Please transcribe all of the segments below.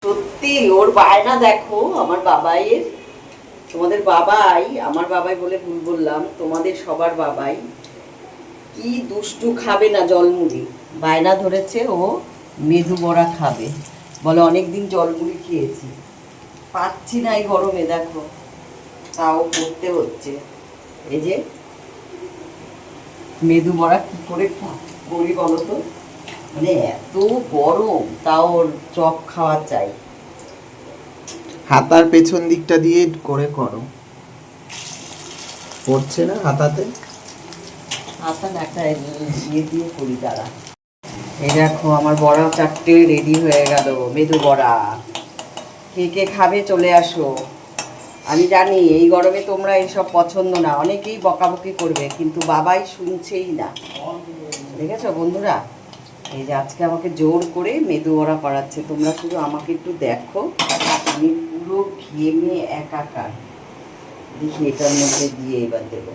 সত্যি ওর বায়না দেখো, আমার বাবাইয়ের, তোমাদের বাবাই, আমার বাবাই বলে ভুল বললাম, তোমাদের সবার বাবাই কি দুষ্টু, খাবে না জলমুড়ি, বায়না ধরেছে ও মেদু বড়া খাবে, বলে অনেকদিন জলমুড়ি খেয়েছি, পাচ্ছি না এই গরমে, দেখো তাও করতে হচ্ছে। এই যে মেদু বড়া কি করে করি বলো তো, মানে এত গরম তাও ওর চপ খাওয়া চাই। হাতার পেছন দিকটা দিয়ে করে করো, পড়ছে না হাতাতে, হাতা একটা ইয়ে দিয়ে করি তারা। এই দেখো আমার বড়া চারটে রেডি হয়ে গেল, মেদু বড়া। কে কে খাবে চলে আসো। আমি জানি এই গরমে তোমরা এইসব পছন্দ না, অনেকেই বকাবকি করবে, কিন্তু বাবাই শুনছেই না, দেখেছো বন্ধুরা। এই যে আজকে আমাকে জোর করে মেদু বড়া করাচ্ছে, তোমরা শুধু আমাকে একটু দেখো, আমি পুরো ঘেমে একাকার। দেখি এটার মধ্যে দিয়ে এবার দেবো।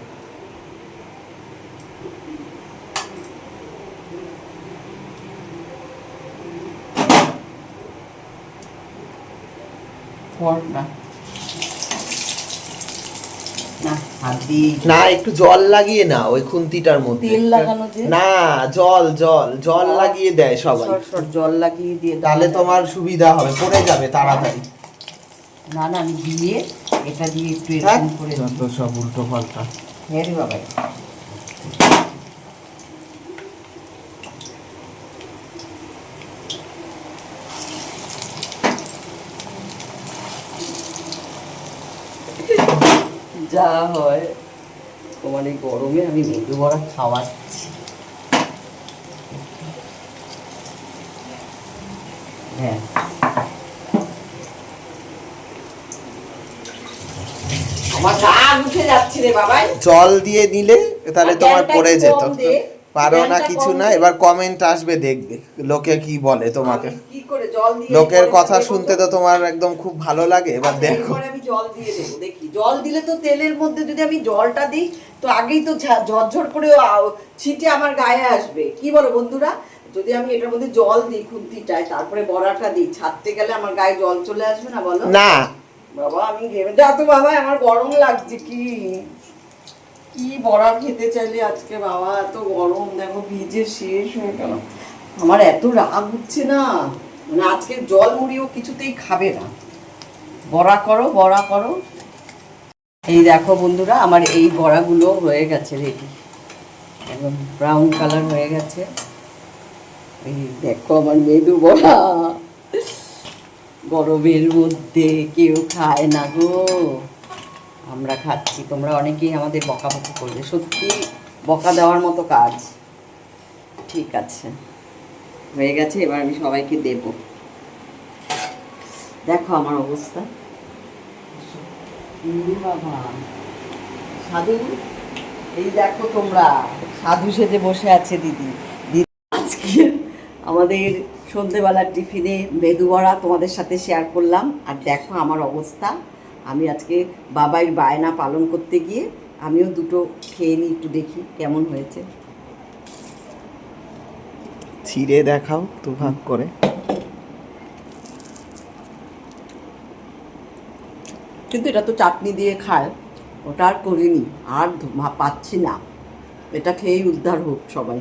না একটু জল লাগিয়ে না ওই খুন্তিটার মধ্যে, তেল লাগানো যে না জল জল জল লাগিয়ে দেয় সবাই, জল লাগিয়ে দিয়ে, তাহলে তোমার সুবিধা হবে, পড়ে যাবে তাড়াতাড়ি। না না আমি দিয়ে এটা দিয়ে একটু এরকম করে যত সব উল্টো পাল্টা। হ্যাঁ রে বাবাই, যা হয় তোমার এই গরমে আমি মেদু বড়া খাওয়াচ্ছি। হ্যাঁ আমার রাগ উঠে যাচ্ছে রে বাবাই, জল দিয়ে নিলে তাহলে তোমার পড়ে যেত, পারো না কিছু না, এবার কমেন্ট আসবে, দেখবে লোকে কি বলে তোমাকে, কি করে জল দিয়ে, লোকের কথা শুনতে তো তোমার একদম খুব ভালো লাগে, এবার দেখো। আমি জল দিয়ে দেবো, দেখি জল দিলে তো তেলের মধ্যে যদি আমি জলটা দিই তো আগেই তো ঝরঝর করে ছিটে আমার গায়ে আসবে, কি বলো বন্ধুরা। যদি আমি এটার মধ্যে জল দিই খুন্তিটায়, তারপরে বড়াটা দিই, ছাড়তে গেলে আমার গায়ে জল চলে আসবে না বলো? না বাবা আমি ঘেমে যা তো বাবা, আমার গরম লাগছে, কি কি বড়া খেতে চাইলে আজকে বাবা, এত গরম, দেখো ভিজে শেষ হয়ে গেল। আমার এত রাগ উঠছে না, মানে আজকে জল মুড়িও কিছুতেই খাবে না। বড়া করো বড়া করো। এই দেখো বন্ধুরা আমার এই বড়াগুলো হয়ে গেছে রেডি, একদম ব্রাউন কালার হয়ে গেছে। এই দেখো আমার মেদু বড়া, গরমের মধ্যে কেউ খায় না গো, আমরা খাচ্ছি, তোমরা অনেকেই আমাদের বকাবকি করবে, সত্যি বকা দেওয়ার মতো কাজ। ঠিক আছে হয়ে গেছে, এবার আমি সবাইকে দেব। দেখো আমার অবস্থা, বাবা সাধু, এই দেখো তোমরা, সাধু সেজে বসে আছে দিদি। আজকে আমাদের সন্ধেবেলার টিফিনে মেদু বড়া তোমাদের সাথে শেয়ার করলাম, আর দেখো আমার অবস্থা, আমি আজকে বাবাইয়ের বায়না পালন করতে গিয়ে আমিও দুটো খেয়ে নিই, একটু দেখি কেমন হয়েছে। ছিঁড়ে দেখাও তো ভাগ করে, কিন্তু এটা তো চাটনি দিয়ে খায়, ওটা আর করিনি, আর পাচ্ছি না, এটা খেয়েই উদ্ধার হোক সবাই।